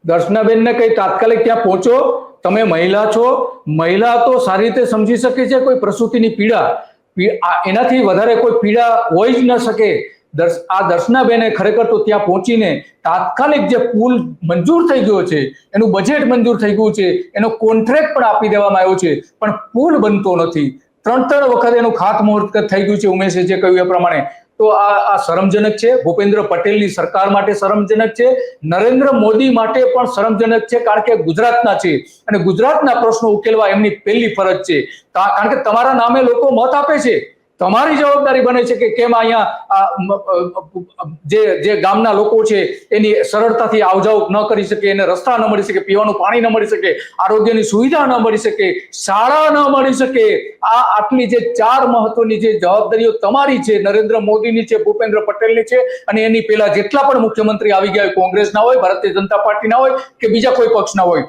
દર્શનાબેનને કઈ તાત્કાલિક ત્યાં પહોંચો, તમે મહિલા છો, મહિલા તો સારી રીતે સમજી શકે છે કોઈ પ્રસૂતિની પીડા, એનાથી વધારે કોઈ પીડા હોઈ જ ન શકે. આ દર્શનાબેને ખરેખર તો ત્યાં પહોંચીને તાત્કાલિક જે પુલ મંજૂર થઈ ગયો છે, એનું બજેટ મંજૂર થઈ ગયું છે, એનો કોન્ટ્રાક્ટ પણ આપી દેવામાં આવ્યો છે, પણ પુલ બનતો નથી. 3 વખત એનું ખાતમુહૂર્ત થઈ ગયું છે. ઉમેશે જે કહ્યું એ પ્રમાણે તો આ શરમજનક છે. ભૂપેન્દ્ર પટેલની સરકાર માટે શરમજનક છે, નરેન્દ્ર મોદી માટે પણ શરમજનક છે, કારણ કે ગુજરાતના છે અને ગુજરાતના પ્રશ્નો ઉકેલવા એમની પહેલી ફરજ છે. કારણ કે તમારા નામે લોકો મત આપે છે, તમારી જવાબદારી બને છે કે કેમ અહીંયા જે ગામના લોકો છે એની સરળતાથી આવજાવ ન કરી શકે, એને રસ્તા ન મળી શકે, પીવાનું પાણી ન મળી શકે, આરોગ્યની સુવિધા ન મળી શકે, શાળા ન મળી શકે. આટલી જે 4 મહત્વની જે જવાબદારીઓ તમારી છે, નરેન્દ્ર મોદીની છે, ભૂપેન્દ્ર પટેલની છે, અને એની પહેલા જેટલા પણ મુખ્યમંત્રી આવી ગયા હોય, કોંગ્રેસના હોય, ભારતીય જનતા પાર્ટીના હોય કે બીજા કોઈ પક્ષના હોય,